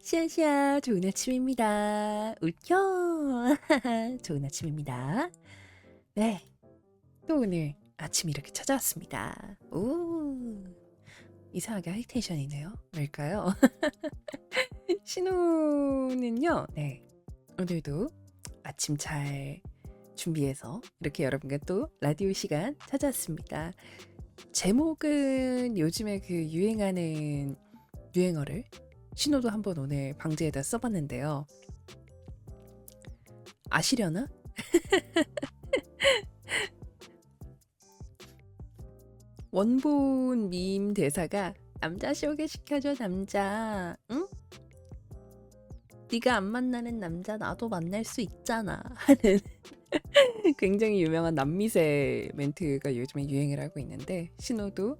샤샤 좋은 아침입니다. 웃겨. 좋은 아침입니다. 네, 또 오늘 아침이 이렇게 찾아왔습니다. 오, 이상하게 하이텐션이네요. 왜일까요? 신호는요, 네, 오늘도 아침 잘 준비해서 이렇게 여러분과 또 라디오 시간 찾아왔습니다. 제목은 요즘에 그 유행하는 유행어를 신호도 한번 오늘 방지에다 써봤는데요. 아시려나? 원본 밈 대사가 남자 소개시켜줘 남자. 응? 네가 안 만나는 남자 나도 만날 수 있잖아 하는 굉장히 유명한 남미세 멘트가 요즘에 유행을 하고 있는데 신호도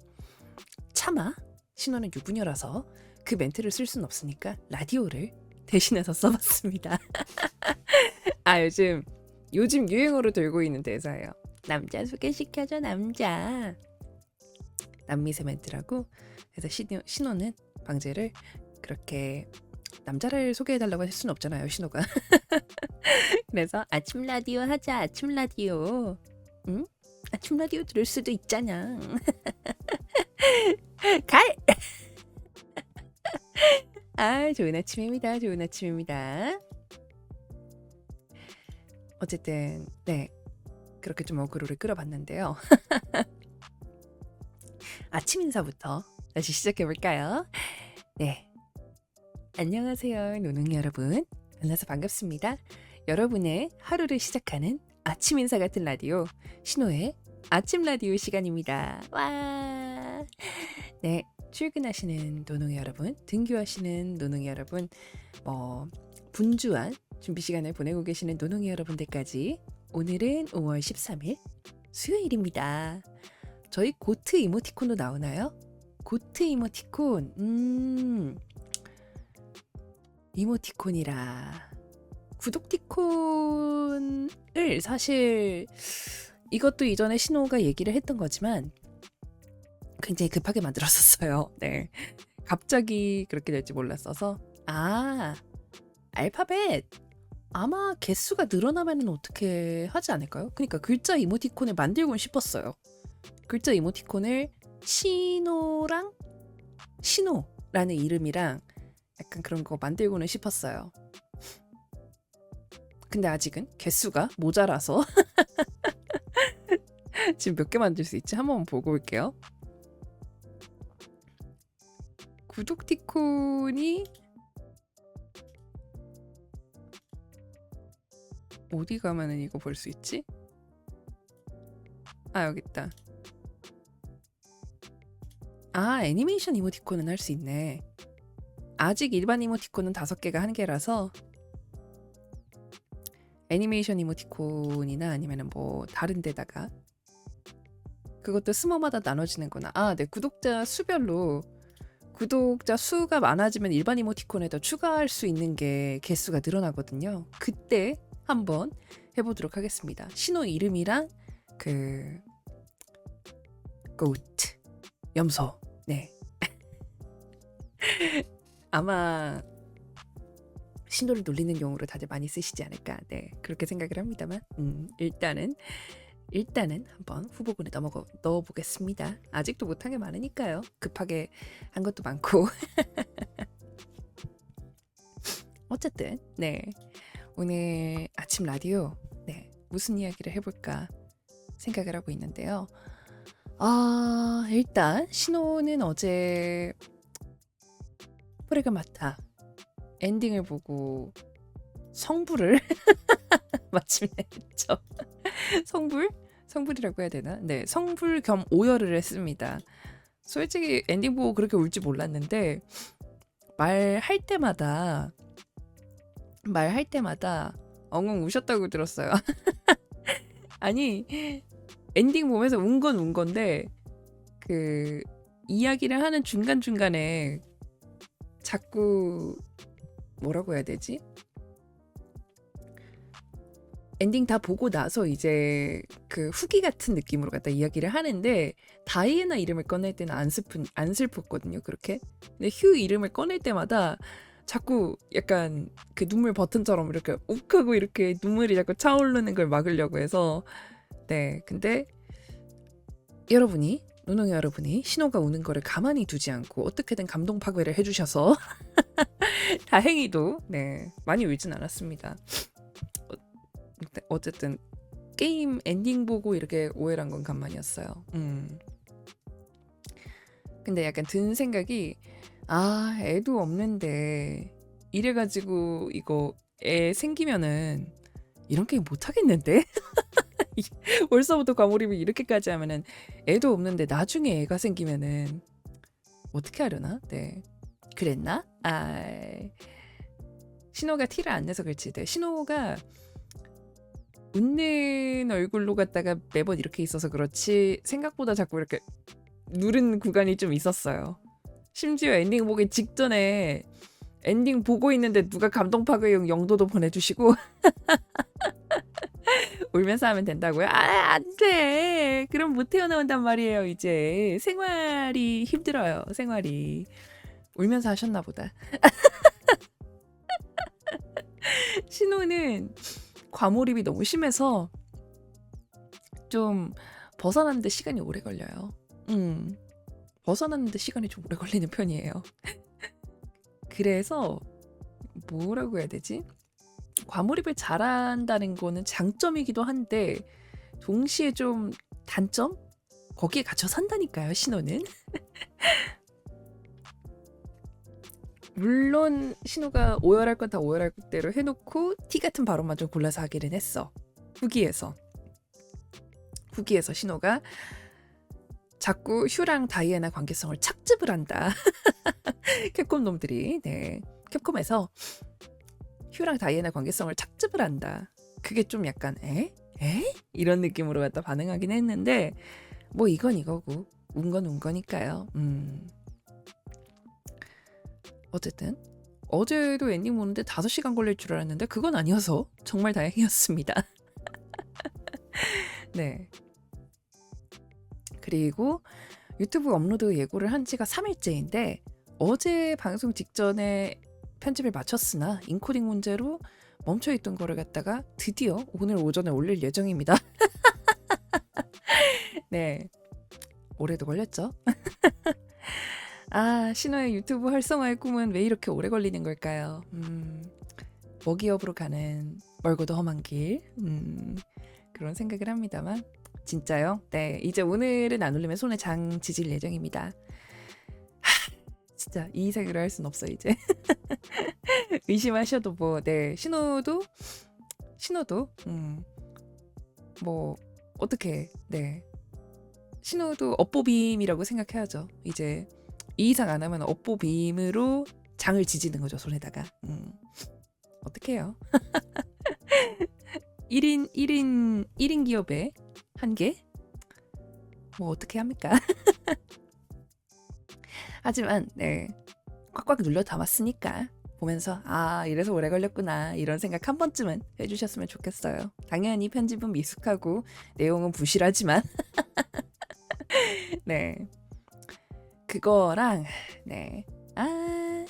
차마 신호는 유부녀라서 그 멘트를 쓸 순 없으니까 라디오를 대신해서 써봤습니다. 아 요즘 유행어로 들고 있는 대사예요. 남자 소개시켜줘 남자. 남미세 멘트라고. 그래서 신호는 방제를 그렇게 남자를 소개해달라고 할 수는 없잖아요 신호가. 그래서 아침 라디오 하자 아침 라디오. 응? 아침 라디오 들을 수도 있잖아. 갈! 아 좋은 아침입니다. 좋은 아침입니다. 어쨌든 네 그렇게 좀 어그로를 끌어봤는데요. 아침 인사부터 다시 시작해볼까요? 네, 안녕하세요 노능 여러분. 만나서 반갑습니다. 여러분의 하루를 시작하는 아침 인사 같은 라디오 신호의 아침 라디오 시간입니다. 와, 네, 출근하시는 노능 여러분, 등교하시는 노능 여러분, 분주한 준비 시간을 보내고 계시는 노능 여러분들까지 오늘은 5월 13일 수요일입니다. 저희 고트 이모티콘도 나오나요? 고트 이모티콘, 이모티콘이라 구독티콘을 사실 이것도 이전에 신호가 얘기를 했던 거지만 굉장히 급하게 만들었었어요. 네, 갑자기 그렇게 될지 몰랐어서. 알파벳 아마 개수가 늘어나면 어떻게 하지 않을까요? 그러니까 글자 이모티콘을 만들곤 싶었어요. 글자 이모티콘을 신호라는 이름이랑 약간 그런 거 만들고는 싶었어요. 근데 아직은 개수가 모자라서 지금 몇 개 만들 수 있지? 한번 보고 올게요. 구독티콘이 어디 가면은 이거 볼 수 있지? 여기 있다. 애니메이션 이모티콘은 할 수 있네. 아직 일반 이모티콘은 5개가 한개라서 애니메이션 이모티콘이나 아니면은 뭐 다른 데다가 그것도 스모마다 나눠지는구나. 네, 구독자 수별로 구독자 수가 많아지면 일반 이모티콘에다 추가할 수 있는 게 개수가 늘어나거든요. 그때 한번 해보도록 하겠습니다. 신호 이름이랑 그 고트 염소. 네. 아마 신호를 놀리는 용어로 다들 많이 쓰시지 않을까. 네, 그렇게 생각을 합니다만 일단은 한번 후보군에 넣어보겠습니다. 아직도 못한 게 많으니까요. 급하게 한 것도 많고. 어쨌든 네, 오늘 아침 라디오 네, 무슨 이야기를 해볼까 생각을 하고 있는데요. 일단 신호는 어제 프레그마타 엔딩을 보고 성불을 마침내 했죠. 성불이라고 해야 되나? 네, 성불 겸 오열을 했습니다. 솔직히 엔딩 보고 그렇게 울지 몰랐는데 말할 때마다 엉엉 우셨다고 들었어요. 아니, 엔딩 보면서 운 건데 그 이야기를 하는 중간중간에 자꾸 뭐라고 해야 되지? 엔딩 다 보고 나서 이제 그 후기 같은 느낌으로 갖다 이야기를 하는데 다이애나 이름을 꺼낼 때는 안 슬펐거든요. 그렇게. 근데 휴 이름을 꺼낼 때마다 자꾸 약간 그 눈물 버튼처럼 이렇게 욱하고 이렇게 눈물이 자꾸 차오르는 걸 막으려고 해서 네 근데 누능이 여러분이 신호가 우는 거를 가만히 두지 않고 어떻게든 감동 파괴를 해주셔서 다행히도 네 많이 울진 않았습니다. 어쨌든 게임 엔딩 보고 이렇게 오해를 한 건 간만이었어요. 근데 약간 든 생각이 애도 없는데 이래가지고 이거 애 생기면은 이런 게임 못 하겠는데? 벌써부터 과몰입을 이렇게까지 하면은 애도 없는데 나중에 애가 생기면은 어떻게 하려나? 네. 그랬나? 신호가 티를 안 내서 그렇지. 네. 신호가 웃는 얼굴로 갔다가 매번 이렇게 있어서 그렇지 생각보다 자꾸 이렇게 누른 구간이 좀 있었어요. 심지어 엔딩 보기 직전에 엔딩 보고 있는데 누가 감동 파괴용 영도도 보내주시고 울면서 하면 된다고요? 안 돼. 그럼 못 태어나온단 말이에요. 이제 생활이 힘들어요. 생활이 울면서 하셨나 보다. 신호는 과몰입이 너무 심해서 좀 벗어나는데 시간이 오래 걸려요. 벗어나는데 시간이 좀 오래 걸리는 편이에요. 그래서 뭐라고 해야 되지? 과몰입을 잘한다는 거는 장점이기도 한데 동시에 좀 단점? 거기에 갇혀 산다니까요, 신호는. 물론 신호가 오열할 건 다 오열할 대로 해놓고 티 같은 발언만 좀 골라서 하기는 했어. 후기에서 신호가 자꾸 휴랑 다이애나 관계성을 착즙을 한다. 캡콤 놈들이 캡콤에서 휴랑 다이애나 관계성을 착즙을 한다. 그게 좀 약간 에? 이런 느낌으로 갖다 반응하긴 했는데 뭐 이건 이거고 운 건 운 거니까요. 어쨌든 어제도 엔딩 보는데 5시간 걸릴 줄 알았는데 그건 아니어서 정말 다행이었습니다. 네. 그리고 유튜브 업로드 예고를 한 지가 3일째인데 어제 방송 직전에 편집을 마쳤으나 인코딩 문제로 멈춰있던 거를 갖다가 드디어 오늘 오전에 올릴 예정입니다. 네, 오래도 걸렸죠. 신호의 유튜브 활성화의 꿈은 왜 이렇게 오래 걸리는 걸까요? 먹이업으로 가는 멀고도 험한 길 그런 생각을 합니다만 진짜요? 네, 이제 오늘은 안 올리면 손에 장 지질 예정입니다. 진짜 이 생으로 할 순 없어 이제. 의심하셔도 신호도 뭐 어떻게 신호도 업보빔이라고 생각해야죠. 이제 이 이상 안 하면 업보빔으로 장을 지지는 거죠, 손에다가. 어떻게 해요? 1인 기업에 한 개? 뭐 어떻게 합니까? 하지만 꽉꽉 눌러 담았으니까 보면서 이래서 오래 걸렸구나 이런 생각 한 번쯤은 해주셨으면 좋겠어요. 당연히 편집은 미숙하고 내용은 부실하지만 그거랑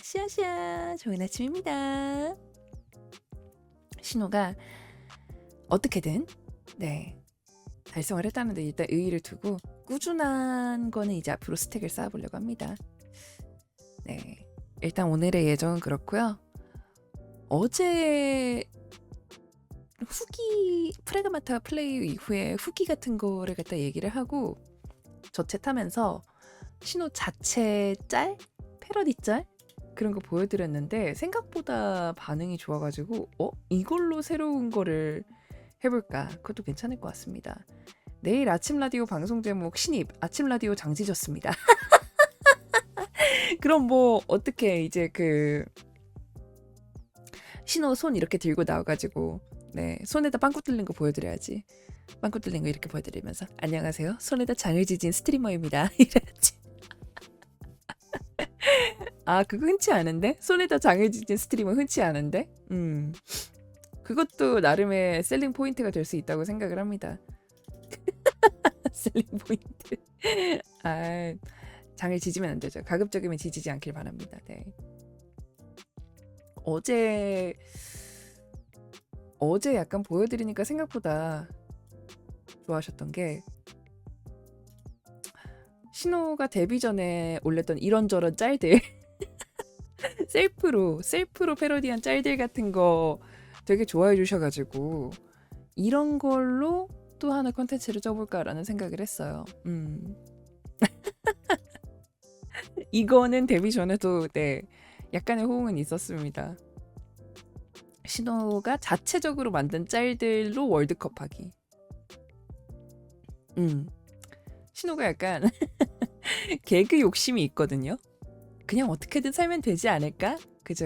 시아시아 좋은 아침입니다. 신호가 어떻게든 달성을 했다는데 일단 의의를 두고 꾸준한 거는 이제 앞으로 스택을 쌓아보려고 합니다. 일단 오늘의 예정은 그렇고요. 어제 후기 프레그마타 플레이 이후에 후기 같은 거를 갖다 얘기를 하고 저챗하면서 신호 자체 짤? 패러디 짤? 그런 거 보여드렸는데 생각보다 반응이 좋아가지고 이걸로 새로운 거를 해볼까? 그것도 괜찮을 것 같습니다. 내일 아침 라디오 방송 제목 신입 아침 라디오 장지졌습니다. 그럼 뭐 어떻게 이제 그 신호 손 이렇게 들고 나와가지고 손에다 빵꾸 뚫린 거 보여드려야지. 빵꾸 뚫린 거 이렇게 보여드리면서 안녕하세요, 손에다 장을 지진 스트리머입니다. 이래야지. 그거 흔치 않은데? 손에다 장을 지진 스트리머 흔치 않은데? 그것도 나름의 셀링 포인트가 될 수 있다고 생각을 합니다. 셀링 포인트. 장을 지지면 안 되죠. 가급적이면 지지지 않길 바랍니다. 어제 약간 보여드리니까 생각보다 좋아하셨던 게 신호가 데뷔 전에 올렸던 이런저런 짤들 셀프로 패러디한 짤들 같은 거 되게 좋아해 주셔가지고 이런 걸로 또 하나 컨텐츠를 쪄볼까라는 생각을 했어요. 이거는 데뷔 전에도 네 약간의 호응은 있었습니다. 신호가 자체적으로 만든 짤들로 월드컵 하기. 신호가 약간 개그 욕심이 있거든요. 그냥 어떻게든 살면 되지 않을까? 그죠.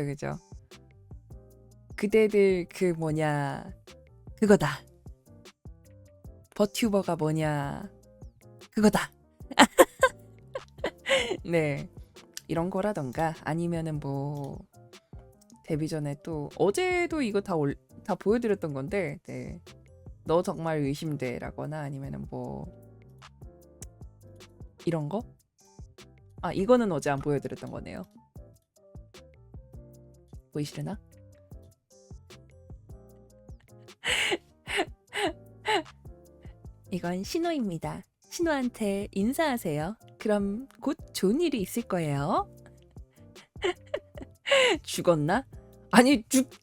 그대들 그 뭐냐 그거다. 버튜버가 뭐냐 그거다. 네 이런 거라던가 아니면은 뭐 데뷔 전에 또 어제도 이거 다 보여드렸던 건데 네. 너 정말 의심돼라거나 아니면은 뭐 이런 거? 아 이거는 어제 안 보여드렸던 거네요. 보이시려나? 이건 신호입니다. 신호한테 인사하세요. 그럼 곧 좋은 일이 있을 거예요. 죽었나? 아니 죽지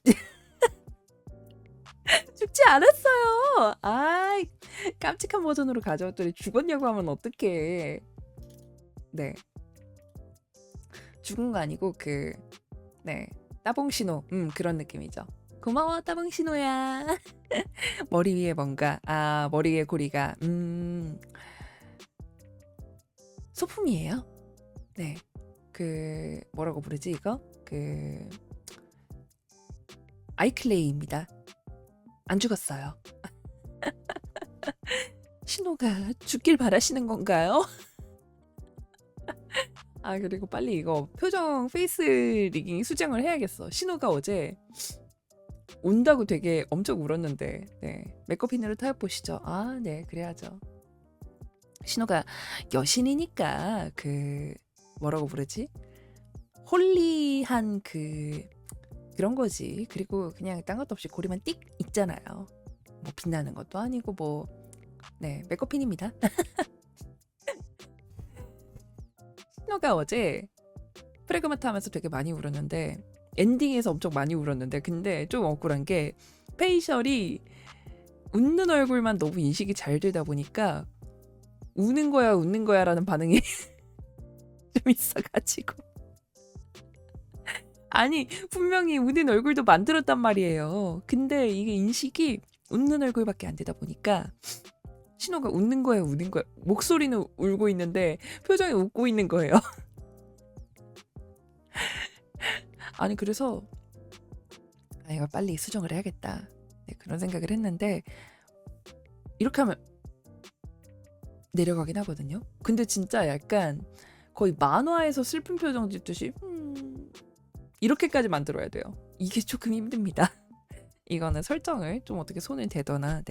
않았어요. 아 깜찍한 버전으로 가져왔더니 죽었냐고 하면 어떡해. 네 죽은 거 아니고 네 따봉 신호 그런 느낌이죠. 고마워 따봉 신호야. 머리 위에 뭔가 머리 위에 고리가 소품이에요. 네 뭐라고 부르지 이거? 아이클레이입니다. 안 죽었어요. 신호가 죽길 바라시는 건가요? 그리고 빨리 이거 표정 페이스 리깅 수정을 해야겠어. 신호가 어제 운다고 되게 엄청 울었는데 네 메이크업핀으로 타협 보시죠. 네 그래야죠. 신호가 여신이니까 뭐라고 부르지? 홀리한 그런 거지. 그리고 그냥 딴 것도 없이 고리만 띡 있잖아요. 뭐 빛나는 것도 아니고 뭐 네 메이크업핀입니다. 신호가 어제 프레그마타 하면서 되게 많이 울었는데 엔딩에서 엄청 많이 울었는데 근데 좀 억울한 게 페이셜이 웃는 얼굴만 너무 인식이 잘 되다 보니까 웃는 거야 라는 반응이 좀 있어가지고 아니 분명히 웃는 얼굴도 만들었단 말이에요. 근데 이게 인식이 웃는 얼굴밖에 안 되다 보니까 신호가 웃는 거야 목소리는 울고 있는데 표정이 웃고 있는 거예요. 아니 그래서 이거 빨리 수정을 해야겠다. 네, 그런 생각을 했는데 이렇게 하면 내려가긴 하거든요. 근데 진짜 약간 거의 만화에서 슬픈 표정 짓듯이 이렇게까지 만들어야 돼요. 이게 조금 힘듭니다. 이거는 설정을 좀 어떻게 손을 대거나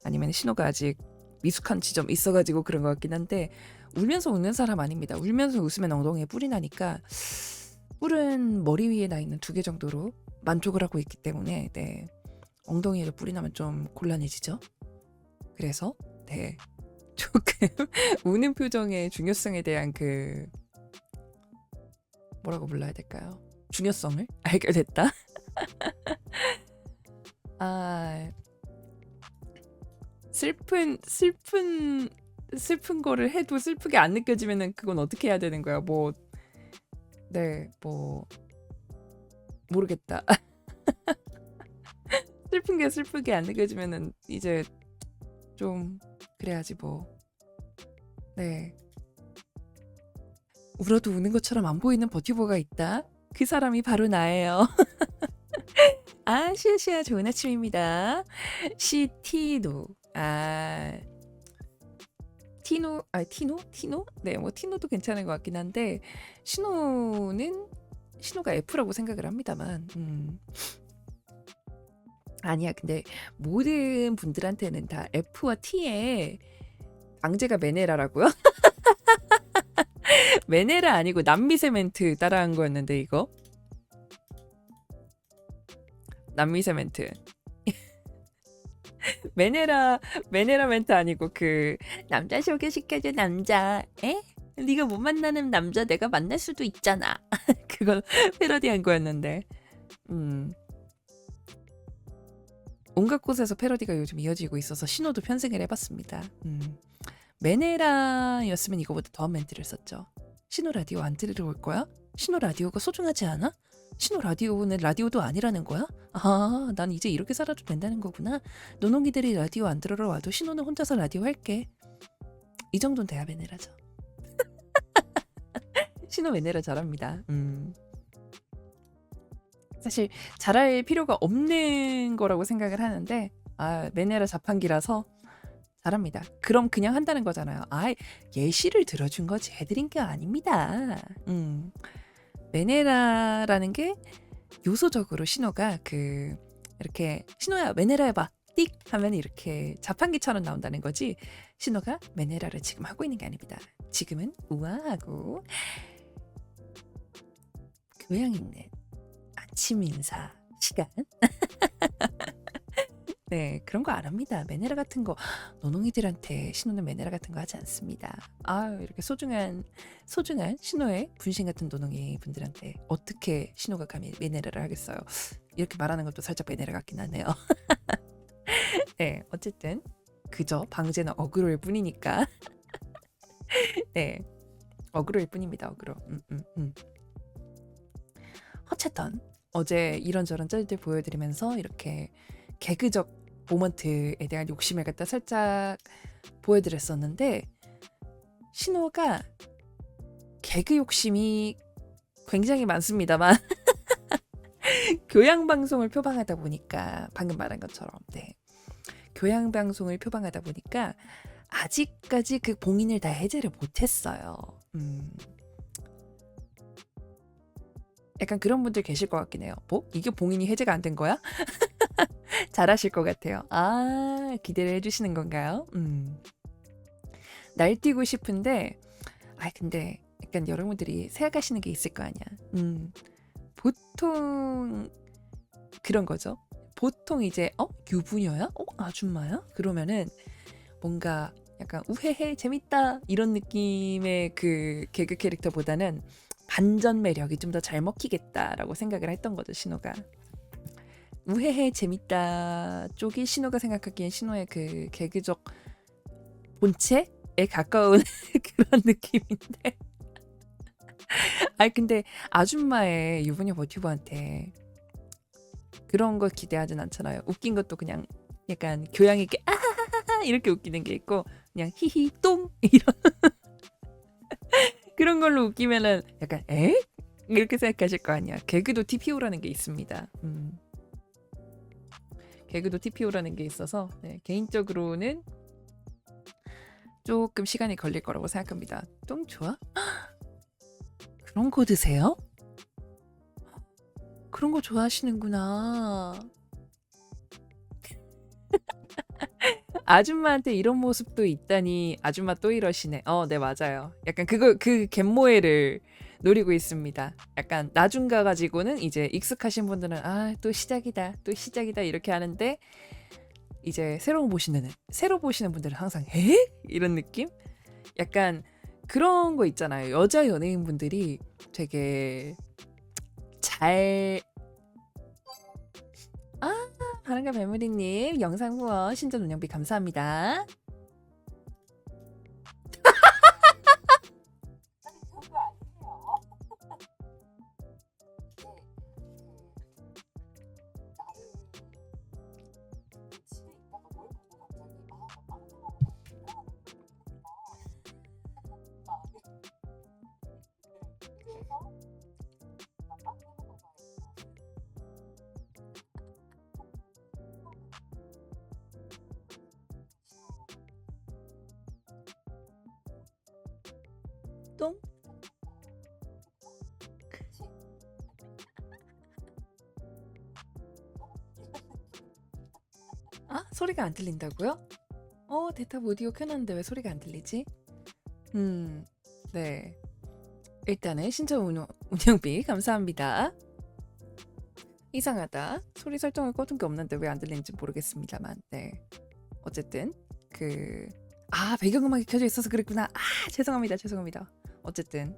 아니면 신호가 아직 미숙한 지점이 있어가지고 그런 것 같긴 한데 울면서 웃는 사람 아닙니다. 울면서 웃으면 엉덩이에 뿔이 나니까 뿔은 머리 위에 나 있는 2개 정도로 만족을 하고 있기 때문에 엉덩이에 뿔이 나면 좀 곤란해지죠. 그래서 조금 우는 표정의 중요성에 대한 뭐라고 불러야 될까요? 중요성을 알게 됐다. 슬픈 거를 해도 슬프게 안 느껴지면은 그건 어떻게 해야 되는 거야? 모르겠다. 슬픈 게 슬프게 안 느껴지면은 이제 좀 그래야지 뭐. 울어도 우는 것처럼 안 보이는 버튜버가 있다. 그 사람이 바로 나예요. 시아 좋은 아침입니다. 시티노. 티노? 네, 뭐 티노도 괜찮은 것 같긴 한데 신호가 F라고 생각을 합니다만 아니야. 근데 모든 분들한테는 다 F와 T에 방제가 메네라라고요? 메네라 아니고 남미세 멘트 따라한 거였는데 이거 남미세 멘트. 메네라 멘트 아니고 그 남자 소개시켜줘 남자. 에? 네가 못 만나는 남자 내가 만날 수도 있잖아. 그걸 패러디한 거였는데. 온갖 곳에서 패러디가 요즘 이어지고 있어서 신호도 편승을 해봤습니다. 메네라였으면 이거보다 더한 멘트를 썼죠. 신호 라디오 안 들으러 올 거야? 신호 라디오가 소중하지 않아? 신호 라디오는 라디오도 아니라는 거야? 아, 난 이제 이렇게 살아도 된다는 거구나. 노농이들이 라디오 안 들으러 와도 신호는 혼자서 라디오 할게. 이 정도는 돼야 메네라죠. 신호 메네라 잘합니다. 사실 잘할 필요가 없는 거라고 생각을 하는데 메네라 자판기라서 잘합니다. 그럼 그냥 한다는 거잖아요. 예시를 들어준 거지 해드린 게 아닙니다. 메네라라는 게 요소적으로 신호가 이렇게 신호야 메네라 해봐 띡 하면 이렇게 자판기처럼 나온다는 거지 신호가 메네라를 지금 하고 있는 게 아닙니다. 지금은 우아하고 교양 있는 아침 인사 시간. 네, 그런 거 안 합니다. 메네라 같은 거 노농이들한테 신호는 메네라 같은 거 하지 않습니다. 이렇게 소중한 신호의 분신 같은 노농이 분들한테 어떻게 신호가 감히 메네라를 하겠어요. 이렇게 말하는 것도 살짝 메네라 같긴 하네요. 네, 어쨌든 그저 방제는 어그로일 뿐이니까. 네, 어그로일 뿐입니다. 어그로. 어쨌든 어제 이런저런 짤들 보여드리면서 이렇게 개그적 모먼트에 대한 욕심을 갖다 살짝 보여드렸었는데 신호가 개그 욕심이 굉장히 많습니다만 교양방송을 표방하다 보니까 방금 말한 것처럼 교양방송을 표방하다 보니까 아직까지 그 봉인을 다 해제를 못했어요. 약간 그런 분들 계실 것 같긴 해요. 뭐? 이게 봉인이 해제가 안 된 거야? 잘하실 것 같아요. 기대를 해주시는 건가요? 날뛰고 싶은데 근데 약간 여러분들이 생각하시는 게 있을 거 아니야. 보통 그런 거죠. 보통 이제 유부녀야? 아줌마야? 그러면은 뭔가 약간 우헤헤 재밌다 이런 느낌의 그 개그 캐릭터보다는 반전 매력이 좀 더 잘 먹히겠다라고 생각을 했던 거죠. 신호가 우헤헤 재밌다 쪽이 신호가 생각하기엔 신호의 그 개그적 본체에 가까운 그런 느낌인데 근데 아줌마의 유부녀 버튜버한테 그런 거 기대하진 않잖아요. 웃긴 것도 그냥 약간 교양 있게 아하하하 이렇게 웃기는 게 있고 그냥 히히 똥 이런 그런 걸로 웃기면은 약간 이렇게 생각하실 거 아니야. 개그도 TPO라는 게 있습니다. 개그도 TPO라는 게 있어서 개인적으로는 조금 시간이 걸릴 거라고 생각합니다. 똥 좋아? 그런 거 드세요? 그런 거 좋아하시는구나. 아줌마한테 이런 모습도 있다니 아줌마 또 이러시네. 네 맞아요. 약간 그 갯모애를 노리고 있습니다. 약간 나중 가가지고는 이제 익숙하신 분들은 또 시작이다 이렇게 하는데 이제 새로 보시는 분들은 항상 이런 느낌? 약간 그런 거 있잖아요. 여자 연예인분들이 되게 잘 바람과 배무리님 영상 후원 신전 운영비 감사합니다. 똥? 소리가 안 들린다고요? 데이터 오디오 켜놨는데 왜 소리가 안 들리지? 네. 일단은 신청 운영비 감사합니다. 이상하다. 소리 설정을 꺼둔 게 없는데 왜 안 들리는지 모르겠습니다만. 네. 어쨌든 배경음악이 켜져 있어서 그랬구나. 죄송합니다. 죄송합니다. 어쨌든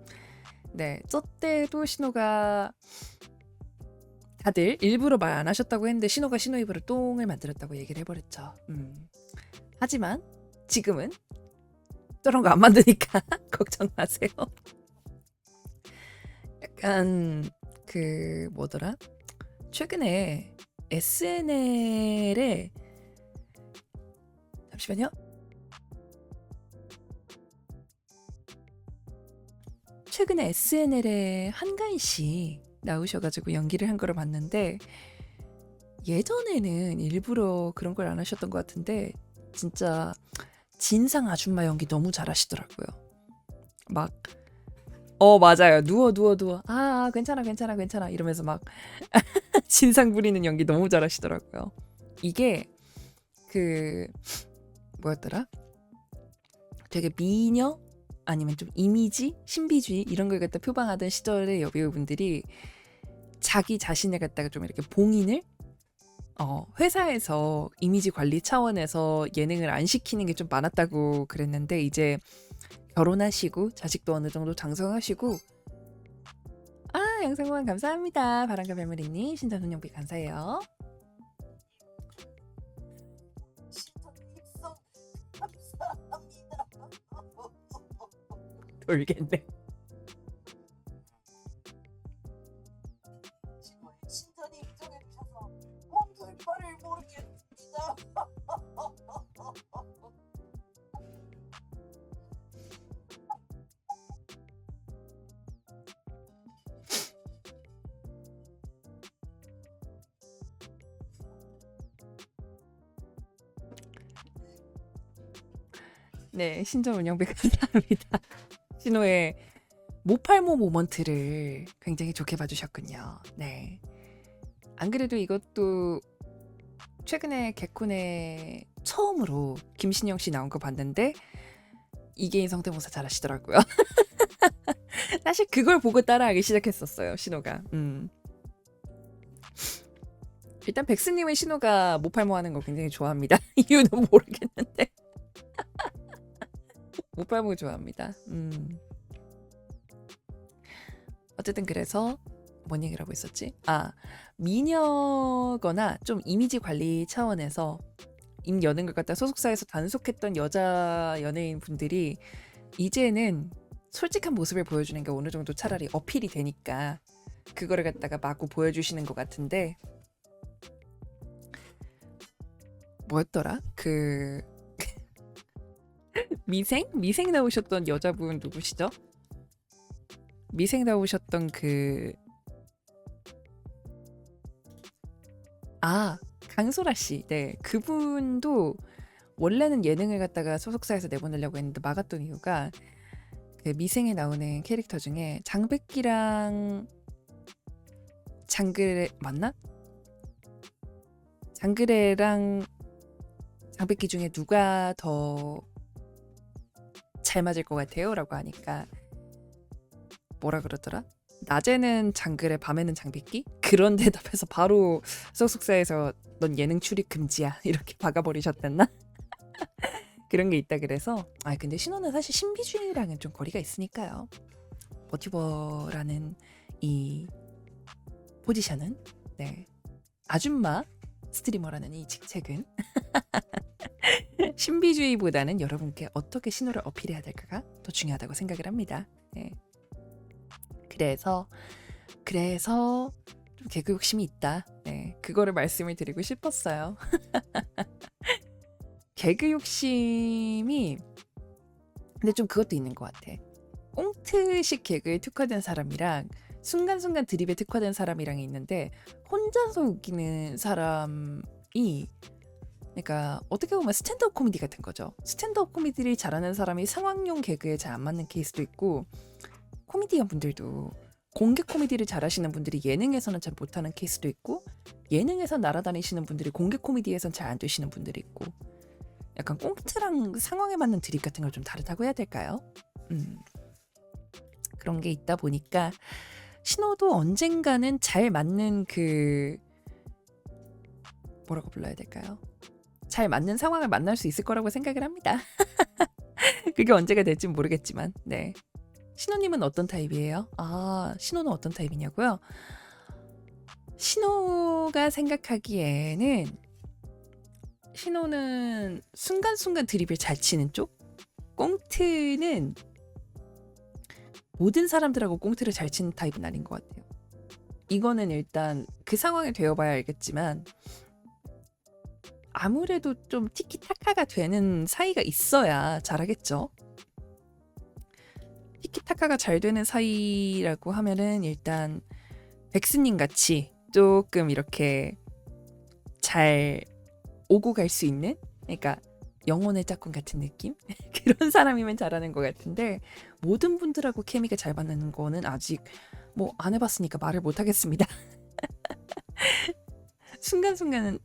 네. 저 때도 신호가 다들 일부러 말 안 하셨다고 했는데 신호가 신호 입으로 똥을 만들었다고 얘기를 해버렸죠. 하지만 지금은 저런 거 안 만드니까 걱정 마세요. 약간 뭐더라? 최근에 SNL에 잠시만요. 최근에 SNL에 한가인 씨 나오셔가지고 연기를 한 거를 봤는데 예전에는 일부러 그런 걸 안 하셨던 것 같은데 진짜 진상 아줌마 연기 너무 잘하시더라고요. 막 맞아요. 누워. 괜찮아 이러면서 막 진상 부리는 연기 너무 잘하시더라고요. 이게 뭐였더라? 되게 미녀 아니면 좀 이미지, 신비주의 이런 걸 갖다 표방하던 시절의 여배우분들이 자기 자신을 갖다가 좀 이렇게 봉인을 회사에서 이미지 관리 차원에서 예능을 안 시키는 게 좀 많았다고 그랬는데 이제 결혼하시고 자식도 어느 정도 장성하시고 영상만 감사합니다. 바람과 별머리님 신전운영비 감사해요. 돌겠네. 신전이 입장해 주셔서 몸둘 바를 모르겠습니다. 네, 신전 운영비 감사합니다. 신호의 모팔모 모먼트를 굉장히 좋게 봐주셨군요. 네. 안 그래도 이것도 최근에 개콘에 처음으로 김신영 씨 나온 거 봤는데 이계인 성대모사 잘하시더라고요. 사실 그걸 보고 따라하기 시작했었어요. 신호가. 일단 백스님의 신호가 모팔모 하는 거 굉장히 좋아합니다. 이유는 모르겠는데 모팔모 좋아합니다. 어쨌든 그래서 뭔 얘기를 하고 있었지? 미녀거나 좀 이미지 관리 차원에서 임여는 것 같다 소속사에서 단속했던 여자 연예인 분들이 이제는 솔직한 모습을 보여주는 게 어느 정도 차라리 어필이 되니까 그거를 갖다가 마구 보여주시는 것 같은데 뭐였더라? 미생 나오셨던 여자분 누구시죠? 미생 나오셨던 강소라 씨. 네. 그분도 원래는 예능을 갖다가 소속사에서 내보내려고 했는데 막았던 이유가 미생에 나오는 캐릭터 중에 장백기랑 장그래 맞나? 장그래랑 장백기 중에 누가 더 잘 맞을 것 같아요? 라고 하니까 뭐라 그러더라? 낮에는 장그래 밤에는 장백기? 그런 대답해서 바로 소속사에서 넌 예능 출입 금지야 이렇게 박아버리셨댔나? 그런 게 있다 그래서 근데 신호는 사실 신비주의랑은 좀 거리가 있으니까요. 버튜버라는 이 포지션은 네 아줌마 스트리머라는 이 직책은 신비주의보다는 여러분께 어떻게 신호를 어필해야 될까가 더 중요하다고 생각을 합니다. 네. 그래서 좀 개그 욕심이 있다. 네, 그거를 말씀을 드리고 싶었어요. 개그 욕심이 근데 좀 그것도 있는 것 같아. 꽁트식 개그에 특화된 사람이랑 순간순간 드립에 특화된 사람이랑 있는데 혼자서 웃기는 사람이 그러니까 어떻게 보면 스탠드업 코미디 같은 거죠. 스탠드업 코미디를 잘하는 사람이 상황용 개그에 잘 안 맞는 케이스도 있고 코미디언 분들도 공개 코미디를 잘하시는 분들이 예능에서는 잘 못하는 케이스도 있고 예능에서 날아다니시는 분들이 공개 코미디에선 잘 안 되시는 분들이 있고 약간 꽁트랑 상황에 맞는 드립 같은 걸 좀 다르다고 해야 될까요? 그런 게 있다 보니까 신호도 언젠가는 잘 맞는 그 뭐라고 불러야 될까요? 잘 맞는 상황을 만날 수 있을 거라고 생각을 합니다. 그게 언제가 될지 모르겠지만, 네. 신호님은 어떤 타입이에요? 아, 신호는 어떤 타입이냐고요? 신호가 생각하기에는 신호는 순간순간 드립을 잘 치는 쪽? 꽁트는 모든 사람들하고 꽁트를 잘 치는 타입은 아닌 것 같아요. 이거는 일단 그 상황에 되어봐야 알겠지만 아무래도 좀 티키타카가 되는 사이가 있어야 잘하겠죠. 티키타카가 잘 되는 사이라고 하면은 일단 백스님 같이 조금 이렇게 잘 오고 갈 수 있는, 그러니까 영혼의 짝꿍 같은 느낌? 그런 사람이면 잘하는 것 같은데 모든 분들하고 케미가 잘 맞는 거는 아직 뭐 안 해봤으니까 말을 못 하겠습니다. 순간순간은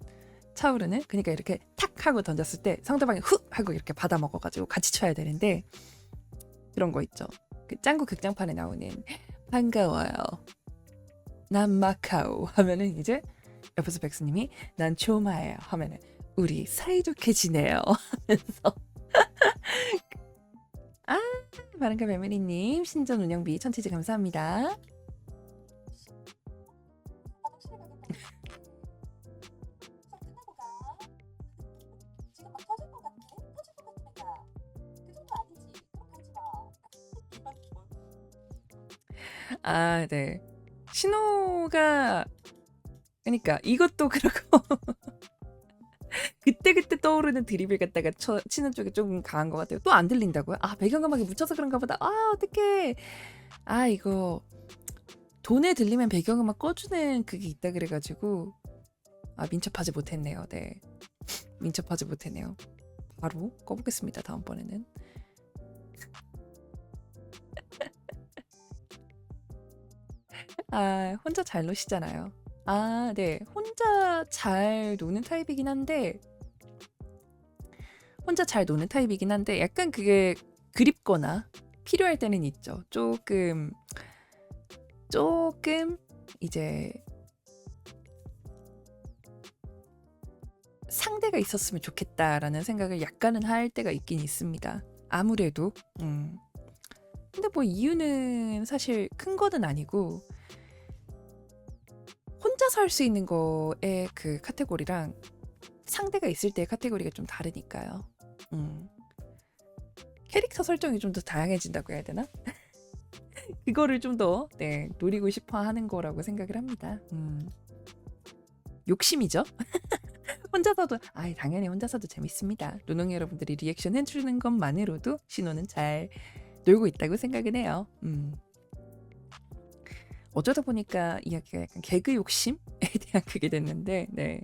차오르는, 그러니까 이렇게 탁 하고 던졌을 때 상대방이 훅 하고 이렇게 받아 먹어가지고 같이 쳐야 되는데 그런 거 있죠. 그 짱구 극장판에 나오는 반가워요, 난 마카오 하면은 이제 옆에서 백수님이 난 조마예요 하면은 우리 사이좋게 지내요 하면서 아, 바람과 별미리님 신전 운영비 천티지 감사합니다. 화장실에 가겠다. 수업 끝나고 가. 지금 막 터질 것 같아. 터질 것 같으니까. 그 정도 아니지. 그렇게 하지 마. 아, 네. 신호가, 그러니까 이것도 그렇고 그때그때 떠오르는 드립을 갖다가 치는 쪽이 조금 강한 것 같아요. 또 안 들린다고요? 아, 배경음악이 묻혀서 그런가 보다. 아, 어떡해. 아, 이거 돈에 들리면 배경음악 꺼주는 그게 있다 그래가지고 아, 민첩하지 못했네요. 네, 민첩하지 못했네요. 바로 꺼보겠습니다. 다음번에는. 아, 혼자 잘 노시잖아요. 아, 네. 혼자 잘 노는 타입이긴 한데 약간 그게 그립거나 필요할 때는 있죠. 조금 이제 상대가 있었으면 좋겠다라는 생각을 약간은 할 때가 있긴 있습니다. 아무래도. 근데 뭐 이유는 사실 큰 거는 아니고 혼자서 할 수 있는 거의 그 카테고리랑 상대가 있을 때의 카테고리가 좀 다르니까요. 캐릭터 설정이 좀 더 다양해진다고 해야 되나? 그거를 좀 더 노리고 싶어 하는 거라고 생각을 합니다. 욕심이죠? 혼자서도, 당연히 혼자서도 재밌습니다. 노농 여러분들이 리액션 해주는 것만으로도 신호는 잘 놀고 있다고 생각은 해요. 어쩌다 보니까 이야기가 약간 개그 욕심에 대한 그게 됐는데, 네.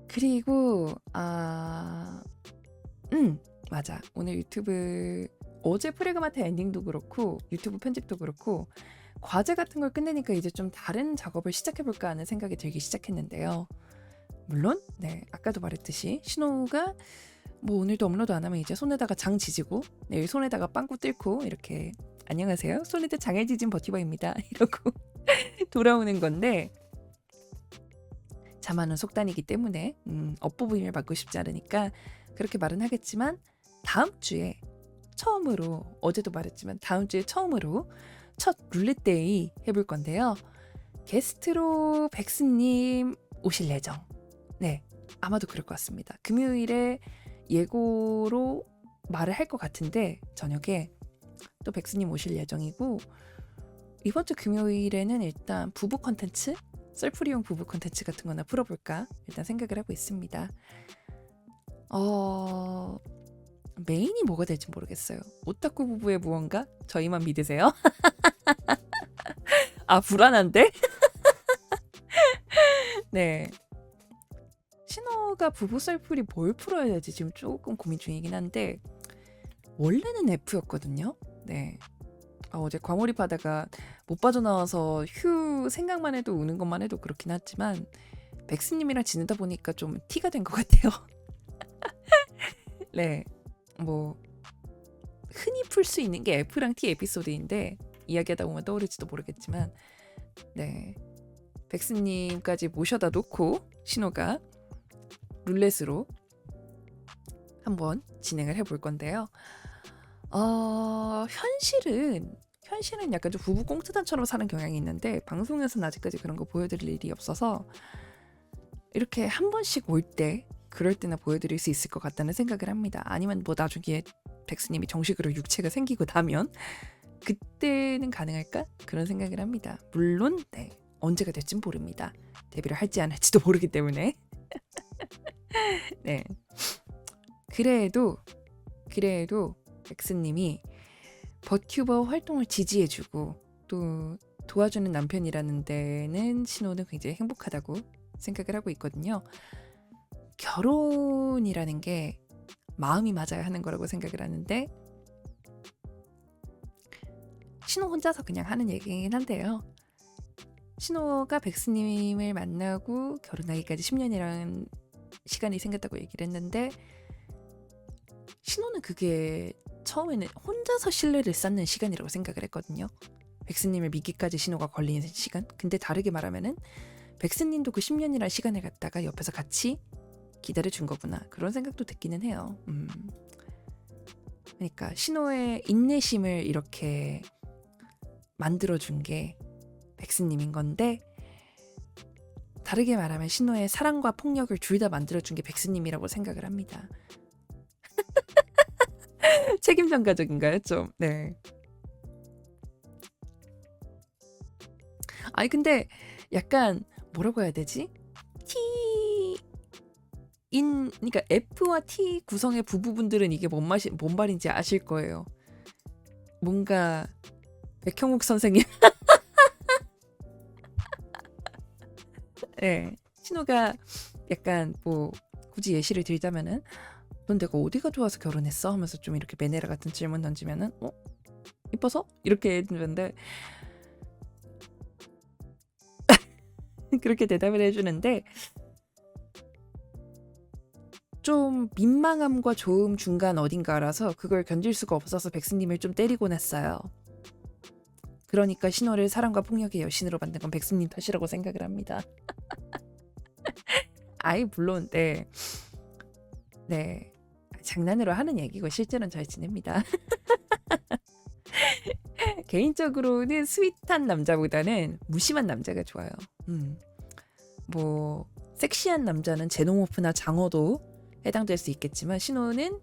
그리고 맞아. 오늘 유튜브 어제 프레그마트 엔딩도 그렇고 유튜브 편집도 그렇고 과제 같은 걸 끝내니까 이제 좀 다른 작업을 시작해볼까 하는 생각이 들기 시작했는데요. 물론 아까도 말했듯이 신호가 뭐 오늘도 업로드 안 하면 이제 손에다가 장 지지고 내일 손에다가 빵꾸 뚫고 이렇게 안녕하세요, 손에다 장을 지진 버티버입니다 이러고 돌아오는 건데, 자만은 속단이기 때문에 업보부임을 받고 싶지 않으니까 그렇게 말은 하겠지만 다음 주에 처음으로, 어제도 말했지만 다음 주에 처음으로 첫 룰렛데이 해볼 건데요. 게스트로 백스님 오실 예정. 네, 아마도 그럴 것 같습니다. 금요일에 예고로 말을 할 것 같은데 저녁에 또 백스님 오실 예정이고, 이번 주 금요일에는 일단 부부 컨텐츠, 썰풀이용 부부 컨텐츠 같은 거나 풀어볼까 일단 생각을 하고 있습니다. 메인이 뭐가 될지 모르겠어요. 오타쿠 부부의 무언가? 저희만 믿으세요? 아, 불안한데? 네. 신호가 부부 썰풀이 뭘 풀어야 될지 지금 조금 고민 중이긴 한데 원래는 F였거든요. 네. 어제 과몰입하다가 못 빠져나와서 생각만 해도 우는 것만 해도 그렇긴 하지만 백스님이랑 지내다 보니까 좀 T가 된 것 같아요. 네. 뭐 흔히 풀 수 있는 게 F랑 T 에피소드인데 이야기하다 보면 떠오를지도 모르겠지만 네, 백스님까지 모셔다 놓고 신호가 룰렛으로 한번 진행을 해볼 건데요. 현실은 약간 좀 부부 꽁트단처럼 사는 경향이 있는데 방송에서는 아직까지 그런 거 보여드릴 일이 없어서 이렇게 한 번씩 올 때 그럴 때나 보여드릴 수 있을 것 같다는 생각을 합니다. 아니면 뭐 나중에 백스님이 정식으로 육체가 생기고 나면 그때는 가능할까? 그런 생각을 합니다. 물론 네, 언제가 될진 모릅니다. 데뷔를 할지 안 할지도 모르기 때문에 네, 그래도 백스님이 버튜버 활동을 지지해주고 또 도와주는 남편이라는 데는 신호는 굉장히 행복하다고 생각을 하고 있거든요. 결혼이라는 게 마음이 맞아야 하는 거라고 생각을 하는데 신호 혼자서 그냥 하는 얘기긴 한데요. 신호가 백스님을 만나고 결혼하기까지 10년이라는 시간이 생겼다고 얘기를 했는데 신호는 그게 처음에는 혼자서 신뢰를 쌓는 시간이라고 생각을 했거든요. 백스님을 믿기까지 신호가 걸리는 시간. 근데 다르게 말하면은 백스님도 그 10년이라는 시간을 갖다가 옆에서 같이 기다려준 거구나. 그런 생각도 듣기는 해요. 그러니까 신호의 인내심을 이렇게 만들어준 게 백스님인 건데 다르게 말하면 신호의 사랑과 폭력을 둘 다 만들어준 게 백스님이라고 생각을 합니다. 책임전가적인가요? 좀. 네. 아니 근데 약간 뭐라고 해야 되지? 그러니까 F와 T 구성의 부부분들은 이게 뭔 말인지 아실 거예요. 뭔가 백형욱 선생님 네, 신호가 약간 뭐 굳이 예시를 들자면은 넌 내가 어디가 좋아서 결혼했어? 하면서 좀 이렇게 메네라 같은 질문 던지면은 이뻐서? 이렇게 해주는데 그렇게 대답을 해주는데 좀 민망함과 좋음 중간 어딘가라서 그걸 견딜 수가 없어서 백스님을 좀 때리곤 했어요. 그러니까 신호를 사랑과 폭력의 여신으로 만든 건 백스님 탓이라고 생각을 합니다. 아이 물론 네 장난으로 하는 얘기고 실제로는 잘 지냅니다. 개인적으로는 스윗한 남자보다는 무심한 남자가 좋아요. 뭐 섹시한 남자는 제노모프나 장어도 해당될 수 있겠지만 신호는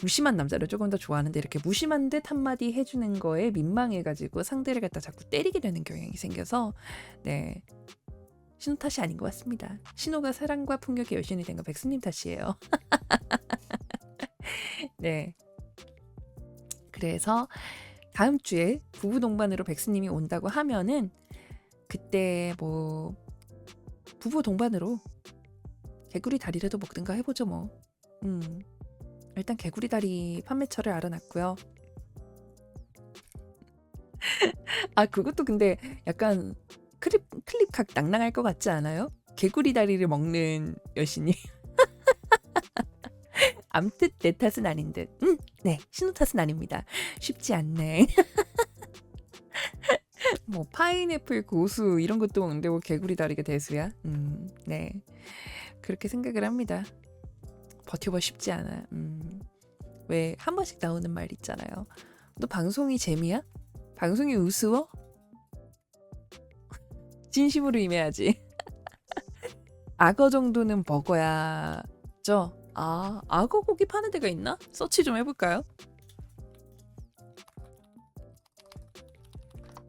무심한 남자를 조금 더 좋아하는데 이렇게 무심한 듯 한마디 해주는 거에 민망해가지고 상대를 갖다 자꾸 때리게 되는 경향이 생겨서 네 신호 탓이 아닌 것 같습니다. 신호가 사랑과 폭력의 여신이 된 건 백스님 탓이에요. 네. 그래서 다음 주에 부부 동반으로 백스님이 온다고 하면은 그때 뭐 부부 동반으로 개구리 다리라도 먹든가 해보죠 뭐. 일단 개구리 다리 판매처를 알아놨고요. 아 그것도 근데 약간 클립각 낭낭할 것 같지 않아요? 개구리 다리를 먹는 여신이. 암뜻 내 탓은 아닌 듯. 네 신호 탓은 아닙니다. 쉽지 않네. 뭐 파인애플 고수 이런 것도 먹는데 뭐 개구리 다리가 대수야? 네 그렇게 생각을 합니다. 버텨봐 쉽지 않아. 왜 한 번씩 나오는 말 있잖아요. 너 방송이 재미야? 방송이 우스워? 진심으로 임해야지. 악어 정도는 먹어야죠. 아, 악어 고기 파는 데가 있나? 서치 좀 해볼까요?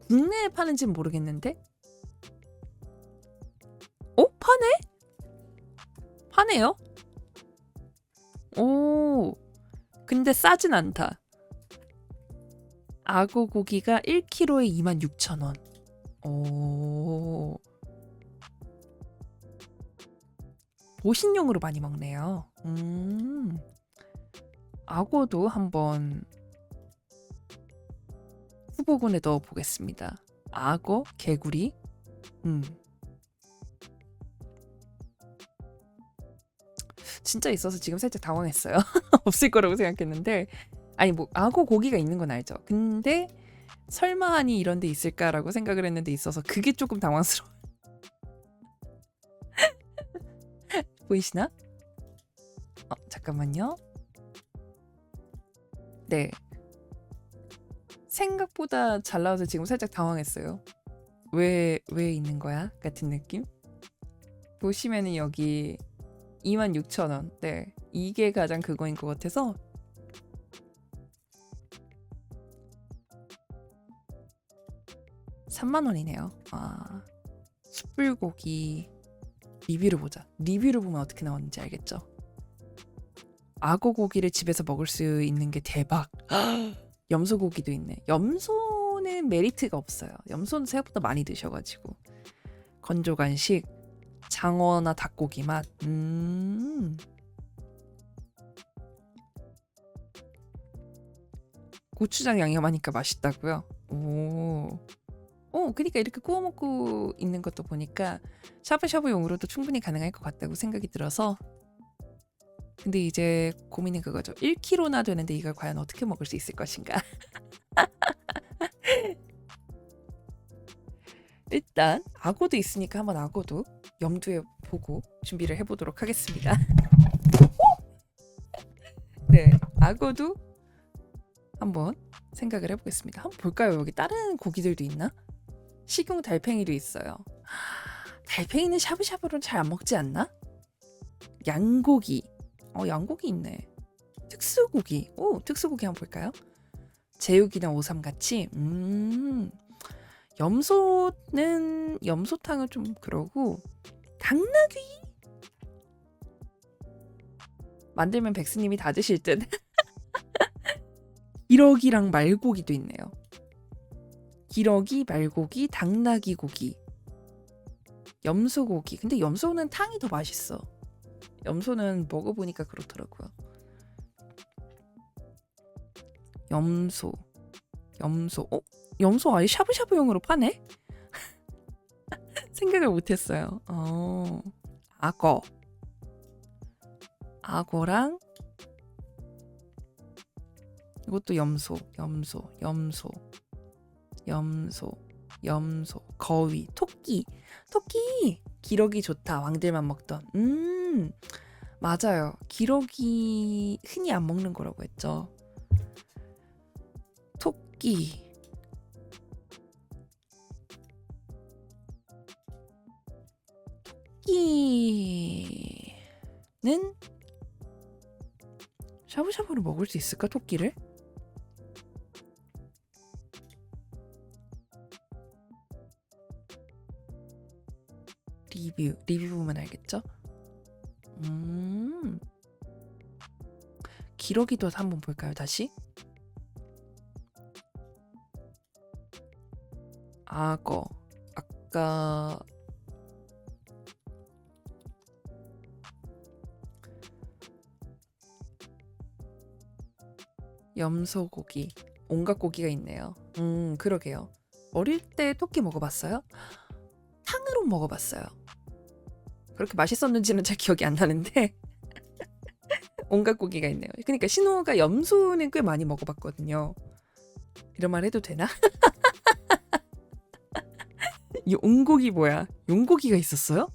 국내에 파는지는 모르겠는데? 파네? 파네요? 오, 근데 싸진 않다. 악어 고기가 1kg에 26,000원. 오, 보신용으로 많이 먹네요. 악어도 한번 후보군에 넣어보겠습니다. 악어, 개구리. 진짜 있어서 지금 살짝 당황했어요. 없을 거라고 생각했는데 아니 뭐 악어 고기가 있는 건 알죠. 근데 설마 하니 이런 데 있을까라고 생각을 했는데 있어서 그게 조금 당황스러워. 보이시나? 잠깐만요. 네. 생각보다 잘 나와서 지금 살짝 당황했어요. 왜 있는 거야? 같은 느낌? 보시면은 여기 26,000원. 네. 이게 가장 그거인 것 같아서 30,000원이네요. 숯불고기 리뷰를 보자. 리뷰를 보면 어떻게 나오는지 알겠죠? 악어 고기를 집에서 먹을 수 있는 게 대박. 염소 고기도 있네. 염소는 메리트가 없어요. 염소는 생각보다 많이 드셔가지고. 건조 간식, 장어나 닭고기 맛. 고추장 양념하니까 맛있다고요? 그러니까 이렇게 구워 먹고 있는 것도 보니까 샤브샤브용으로도 충분히 가능할 것 같다고 생각이 들어서. 근데 이제 고민은 그거죠. 1kg나 되는데 이걸 과연 어떻게 먹을 수 있을 것인가? 일단 악어도 있으니까 한번 악어도 염두에 보고 준비를 해보도록 하겠습니다. 네, 악어도 한번 생각을 해보겠습니다. 한번 볼까요? 여기 다른 고기들도 있나? 식용 달팽이도 있어요. 달팽이는 샤브샤브로는 잘 안 먹지 않나? 양고기. 양고기 있네. 특수고기. 특수고기 한번 볼까요? 제육이나 오삼 같이. 염소탕은 좀 그러고 당나귀 만들면 백스님이 다 드실 듯. 기러기랑 말고기도 있네요. 기러기, 말고기, 당나귀 고기, 염소고기. 근데 염소는 탕이 더 맛있어. 염소는 먹어보니까 그렇더라고요. 염소. 염소 아예 샤브샤브용으로 파네? 생각을 못했어요. 악어랑 이것도 염소. 거위, 토끼. 기러기 좋다. 왕들만 먹던. 맞아요. 기러기 흔히 안 먹는 거라고 했죠. 토끼는 샤브샤브로 먹을 수 있을까? 토끼를? 리뷰 보면 알겠죠? 기러기도 한번 볼까요? 다시. 악어. 아까 염소고기. 온갖 고기가 있네요. 그러게요. 어릴 때 토끼 먹어봤어요? 탕으로 먹어봤어요. 그렇게 맛있었는지는 잘 기억이 안 나는데 온갖 고기가 있네요. 그러니까 신호가 염소는 꽤 많이 먹어봤거든요. 이런 말 해도 되나? 이 온고기 뭐야? 용고기가 있었어요?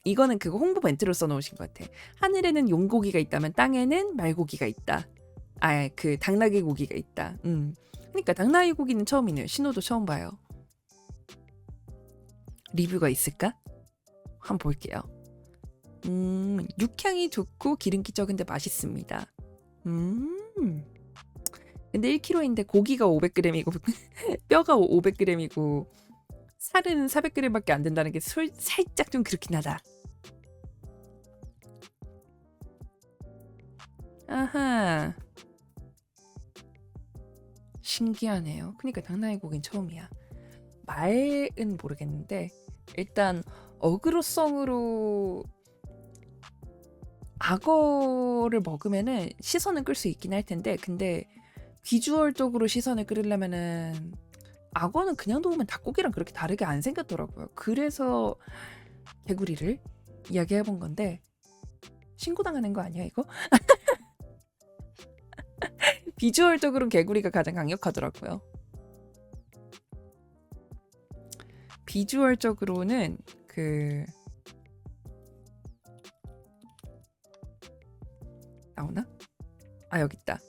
이거는 그거 홍보 멘트로 써놓으신 것 같아. 하늘에는 용고기가 있다면 땅에는 말고기가 있다. 그 당나귀 고기가 있다. 그러니까 당나귀 고기는 처음이네요. 신호도 처음 봐요. 리뷰가 있을까? 한번 볼게요. 육향이 좋고 기름기 적은데 맛있습니다. 근데 1kg인데 고기가 500g이고 뼈가 500g이고 살은 400g밖에 안 된다는 게 살짝 좀 그렇긴 하다. 아하. 신기하네요. 그러니까 당나귀 고기는 처음이야. 말은 모르겠는데 일단 어그로성으로 악어를 먹으면은 시선을 끌 수 있긴 할 텐데, 근데 비주얼적으로 시선을 끌으려면은 악어는 그냥 놓으면 닭고기랑 그렇게 다르게 안 생겼더라고요. 그래서 개구리를 이야기해 본 건데 신고당하는 거 아니야 이거? 비주얼적으로는 개구리가 가장 강력하더라고요. 비주얼적으로는 나오나? 아, 여기 있다.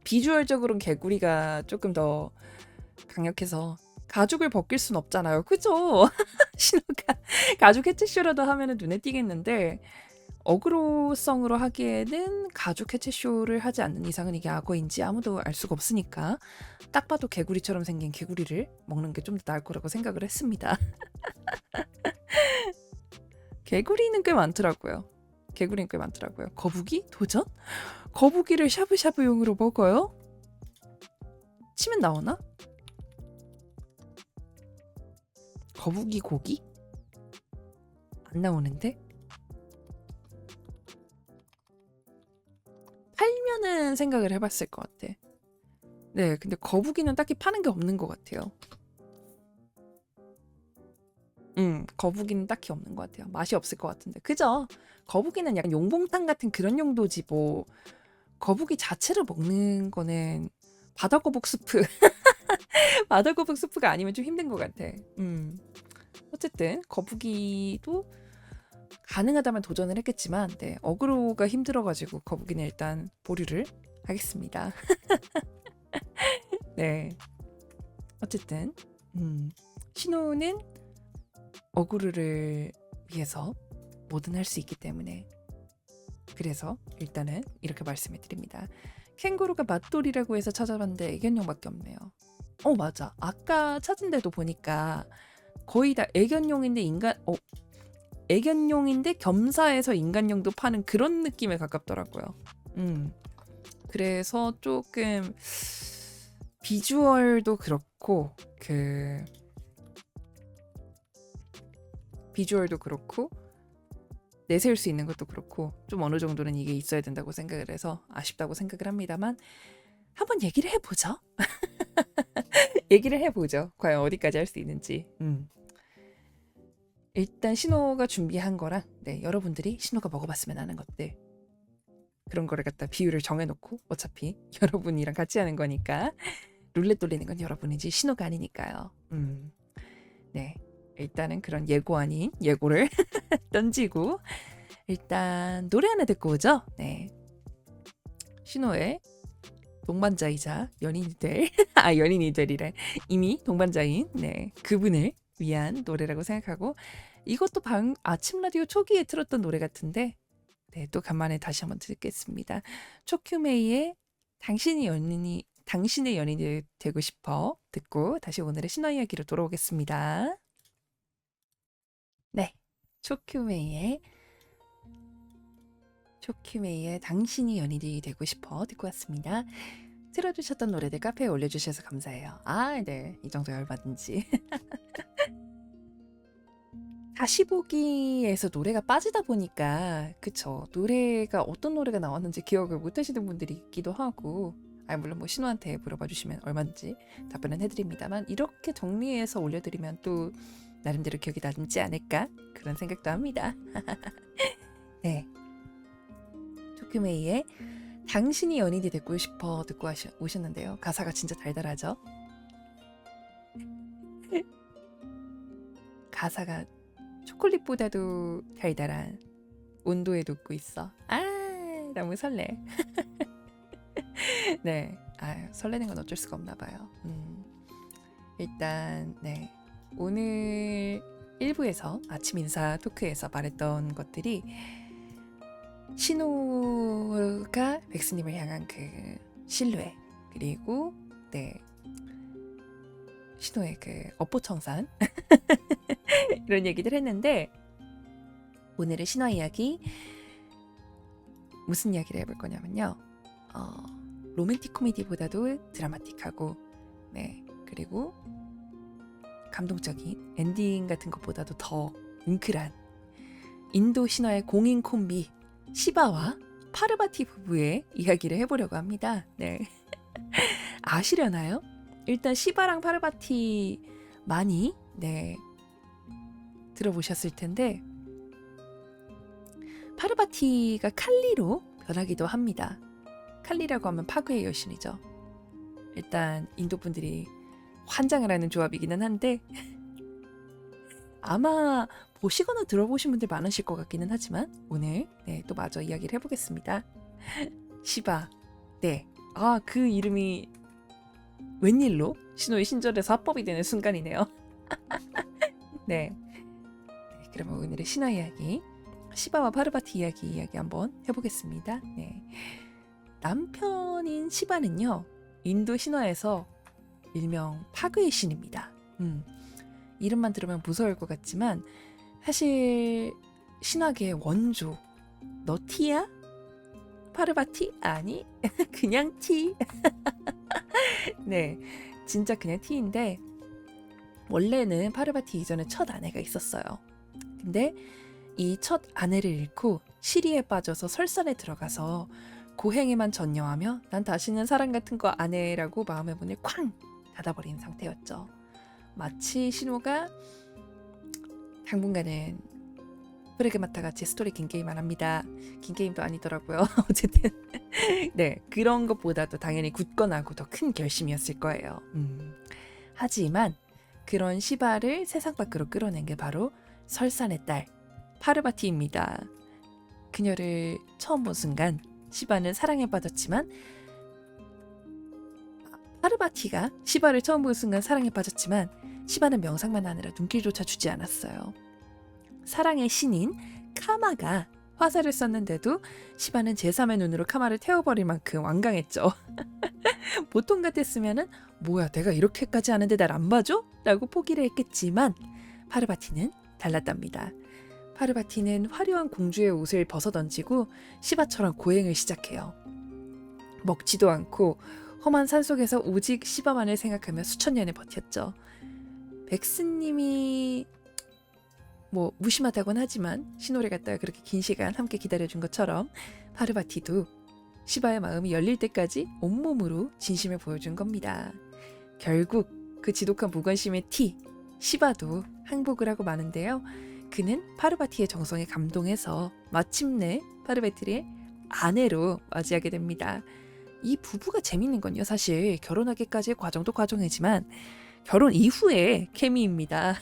비주얼적으로는 개구리가 조금 더 강력해서 가죽을 벗길 순 없잖아요. 그죠? 신호가 가죽 해체쇼라도 하면은 눈에 띄겠는데 어그로성으로 하기에는 가죽 해체쇼를 하지 않는 이상은 이게 악어인지 아무도 알 수가 없으니까 딱 봐도 개구리처럼 생긴 개구리를 먹는 게 좀 더 나을 거라고 생각을 했습니다. 개구리는 꽤 많더라고요. 거북이? 도전? 거북이를 샤브샤브용으로 먹어요? 치면 나오나? 거북이 고기? 안 나오는데? 팔면은 생각을 해봤을 것 같아. 네, 근데 거북이는 딱히 파는 게 없는 것 같아요. 거북이는 딱히 없는 것 같아요. 맛이 없을 것 같은데. 그죠? 거북이는 약간 용봉탕 같은 그런 용도지 뭐 거북이 자체를 먹는 거는 바다거북 스프 바다거북 스프가 아니면 좀 힘든 것 같아. 어쨌든 거북이도 가능하다면 도전을 했겠지만 네, 어그로가 힘들어가지고 거북이는 일단 보류를 하겠습니다. 네, 어쨌든 신호는 어그로를 위해서 뭐든 할 수 있기 때문에 그래서 일단은 이렇게 말씀을 드립니다. 캥거루가 맛돌이라고 해서 찾아봤는데 애견용밖에 없네요. 맞아. 아까 찾은 데도 보니까 거의 다 애견용인데 애견용인데 겸사해서 인간용도 파는 그런 느낌에 가깝더라고요. 그래서 조금 비주얼도 그렇고 내세울 수 있는 것도 그렇고 좀 어느 정도는 이게 있어야 된다고 생각을 해서 아쉽다고 생각을 합니다만 한번 얘기를 해보죠. 과연 어디까지 할 수 있는지. 일단 신호가 준비한 거랑 네, 여러분들이 신호가 먹어봤으면 하는 것들 그런 거를 갖다 비율을 정해놓고 어차피 여러분이랑 같이 하는 거니까 룰렛 돌리는 건 여러분이지 신호가 아니니까요. 네, 일단은 그런 예고 아닌 예고를 던지고 일단 노래 하나 듣고 오죠. 네, 신호의 동반자이자 연인이 될 연인이 되리래 이미 동반자인 네 그분을 위한 노래라고 생각하고 이것도 아침 라디오 초기에 틀었던 노래 같은데 네, 또 간만에 다시 한번 듣겠습니다. 초큐메이의 당신의 연인이 되고 싶어 듣고 다시 오늘의 신화 이야기로 돌아오겠습니다. 네, 초큐메이의 당신이 연인이 되고 싶어 듣고 왔습니다. 틀어주셨던 노래들 카페에 올려주셔서 감사해요. 네, 이 정도야 얼마든지. 다시 보기에서 노래가 빠지다 보니까 그쵸, 노래가 어떤 노래가 나왔는지 기억을 못 하시는 분들이 있기도 하고 물론 뭐 신호한테 물어봐 주시면 얼마든지 답변은 해드립니다만 이렇게 정리해서 올려드리면 또 나름대로 기억이 남지 않을까 그런 생각도 합니다. 네, 토큐메이의 당신이 연인이 되고 싶어 듣고 오셨는데요. 가사가 진짜 달달하죠? 가사가 초콜릿보다도 달달한 온도에 눕고 있어. 너무 설레. 네, 설레는 건 어쩔 수가 없나 봐요. 일단 네, 오늘 1부에서 아침 인사 토크에서 말했던 것들이 신호가 백스님을 향한 그 신뢰 그리고 네 신호의 그 업보청산 이런 얘기들 했는데 오늘의 신화 이야기 무슨 이야기를 해볼 거냐면요. 로맨틱 코미디보다도 드라마틱하고 네 그리고 감동적인 엔딩 같은 것보다도 더 뭉클한 인도 신화의 공인 콤비 시바와 파르바티 부부의 이야기를 해보려고 합니다. 네. 아시려나요? 일단 시바랑 파르바티 많이 네 들어보셨을 텐데 파르바티가 칼리로 변하기도 합니다. 칼리라고 하면 파괴의 여신이죠. 일단 인도 분들이 환장을 하는 조합이기는 한데 아마 보시거나 들어보신 분들 많으실 것 같기는 하지만 오늘 네, 또 마저 이야기를 해보겠습니다. 시바. 네. 아, 그 이름이 웬일로 신호의 신절에서 합법이 되는 순간이네요. 네. 그러면 오늘의 신화 이야기, 시바와 파르바티 이야기 한번 해보겠습니다. 네. 남편인 시바는요, 인도 신화에서 일명 파괴의 신입니다. 이름만 들으면 무서울 것 같지만 사실 신화계의 원조. 너 티야? 파르바티? 아니, 그냥 티. 네, 진짜 그냥 티인데 원래는 파르바티 이전에 첫 아내가 있었어요. 근데 이 첫 아내를 잃고 시리에 빠져서 설산에 들어가서 고행에만 전념하며 난 다시는 사랑 같은 거 안 해라고 마음의 문을 쾅 닫아버린 상태였죠. 마치 신호가 당분간은 프레그마타 같이 스토리 긴 게임 안 합니다. 긴 게임도 아니더라고요. 어쨌든 네, 그런 것보다도 당연히 굳건하고 더 큰 결심이었을 거예요. 하지만 그런 시바를 세상 밖으로 끌어낸 게 바로 설산의 딸 파르바티입니다. 그녀를 처음 본 순간 시바는 사랑에 빠졌지만 파르바티가 시바를 처음 본 순간 사랑에 빠졌지만 시바는 명상만 하느라 눈길조차 주지 않았어요. 사랑의 신인 카마가 화살을 쐈는데도 시바는 제3의 눈으로 카마를 태워버릴 만큼 완강했죠. 보통 같았으면은 뭐야 내가 이렇게까지 하는데 날 안 봐줘? 라고 포기를 했겠지만 파르바티는 달랐답니다. 파르바티는 화려한 공주의 옷을 벗어던지고 시바처럼 고행을 시작해요. 먹지도 않고 험한 산속에서 오직 시바만을 생각하며 수천 년을 버텼죠. 백스님이 뭐 무심하다곤 하지만 신호를 갖다가 그렇게 긴 시간 함께 기다려준 것처럼 파르바티도 시바의 마음이 열릴 때까지 온몸으로 진심을 보여준 겁니다. 결국 그 지독한 무관심의 티 시바도 항복을 하고 마는데요. 그는 파르바티의 정성에 감동해서 마침내 파르바티의 아내로 맞이하게 됩니다. 이 부부가 재밌는 건요, 사실 결혼하기까지의 과정도 과정이지만 결혼 이후의 케미입니다.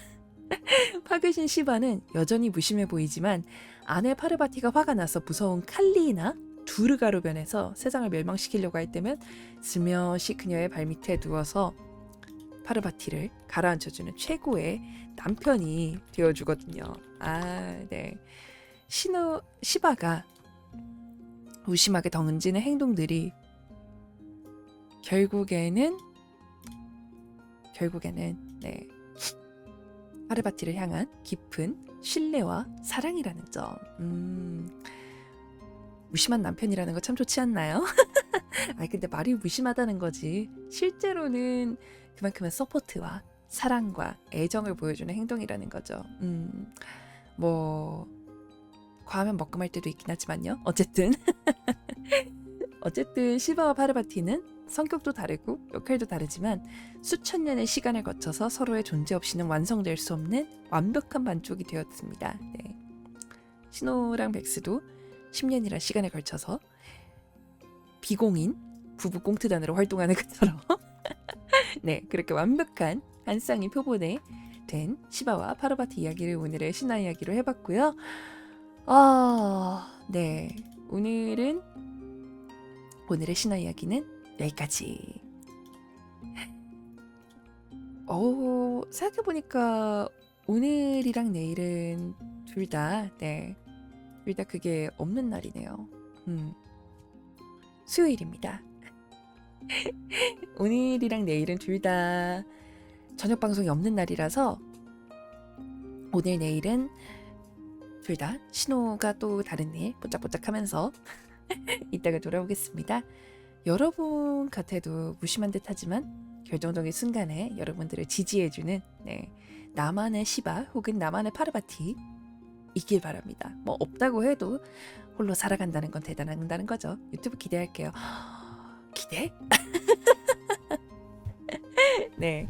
파괴신 시바는 여전히 무심해 보이지만 아내 파르바티가 화가 나서 무서운 칼리나 두르가로 변해서 세상을 멸망시키려고 할 때면 스며시 그녀의 발밑에 누워서 파르바티를 가라앉혀주는 최고의 남편이 되어주거든요. 아, 네. 시바가 무심하게 던지는 행동들이 결국에는 네. 파르바티를 향한 깊은 신뢰와 사랑이라는 점. 무심한 남편이라는 거 참 좋지 않나요? 아니 근데 말이 무심하다는 거지. 실제로는 그만큼의 서포트와 사랑과 애정을 보여주는 행동이라는 거죠. 뭐 과하면 먹금할 때도 있긴 하지만요. 어쨌든 시바와 파르바티는 성격도 다르고 역할도 다르지만 수천 년의 시간을 거쳐서 서로의 존재 없이는 완성될 수 없는 완벽한 반쪽이 되었습니다. 네. 신호랑 백스도 10년이란 시간에 걸쳐서 비공인 부부 꽁트단으로 활동하는 것처럼 네, 그렇게 완벽한 한 쌍이 표본에 된 시바와 파르바티 이야기를 오늘의 신화 이야기로 해봤고요. 네, 오늘의 신화 이야기는 여기까지. 생각해보니까 오늘이랑 내일은 둘 다 그게 없는 날이네요. 수요일입니다. 오늘이랑 내일은 둘 다 저녁 방송이 없는 날이라서 오늘 내일은 둘 다 신호가 또 다른 일 뽀짝뽀짝하면서 이따가 돌아오겠습니다. 여러분 같아도 무심한 듯 하지만 결정적인 순간에 여러분들을 지지해주는 나만의 시바 혹은 나만의 파르바티 있길 바랍니다. 뭐 없다고 해도 홀로 살아간다는 건 대단하다는 거죠. 유튜브 기대할게요. 기대? 네,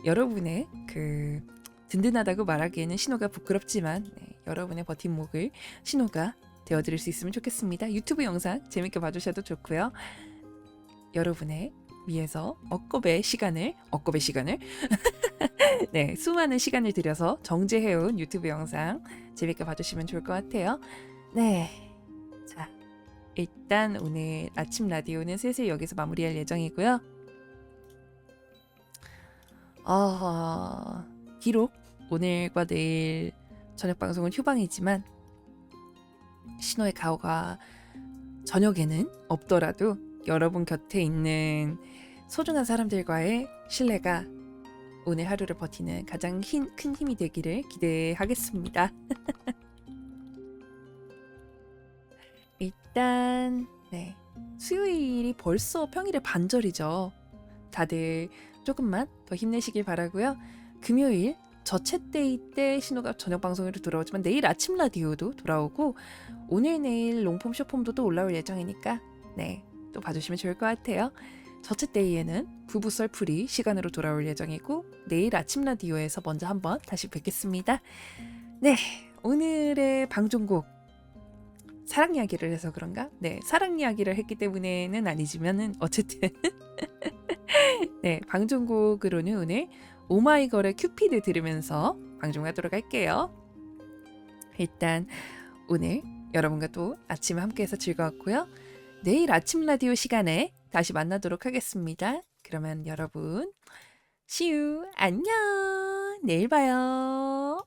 여러분의 그 든든하다고 말하기에는 신호가 부끄럽지만 여러분의 버팀목을 신호가 되어드릴 수 있으면 좋겠습니다. 유튜브 영상 재밌게 봐주셔도 좋고요. 여러분의 위해서 억겁의 시간을 네, 수많은 시간을 들여서 정제해온 유튜브 영상 재밌게 봐주시면 좋을 것 같아요. 네, 자, 일단 오늘 아침 라디오는 슬슬 여기서 마무리할 예정이고요. 비록 오늘과 내일 저녁 방송은 휴방이지만 신호의 가오가 저녁에는 없더라도 여러분 곁에 있는 소중한 사람들과의 신뢰가 오늘 하루를 버티는 가장 큰 힘이 되기를 기대하겠습니다. 일단 네, 수요일이 벌써 평일의 반절이죠. 다들 조금만 더 힘내시길 바라고요. 금요일 저챗데이 때 신호가 저녁 방송으로 돌아오지만 내일 아침 라디오도 돌아오고 오늘 내일 롱폼 쇼폼도 또 올라올 예정이니까 네, 또 봐주시면 좋을 것 같아요. 저챗데이에는 부부 썰풀이 시간으로 돌아올 예정이고 내일 아침 라디오에서 먼저 한번 다시 뵙겠습니다. 네, 오늘의 방종곡 사랑 이야기를 해서 그런가? 네, 사랑 이야기를 했기 때문에는 아니지만은 어쨌든 네, 방종곡으로는 오늘 오마이걸의 큐피드 들으면서 방종하도록 할게요. 일단 오늘 여러분과 또 아침에 함께해서 즐거웠고요. 내일 아침 라디오 시간에 다시 만나도록 하겠습니다. 그러면 여러분, see you, 안녕, 내일 봐요.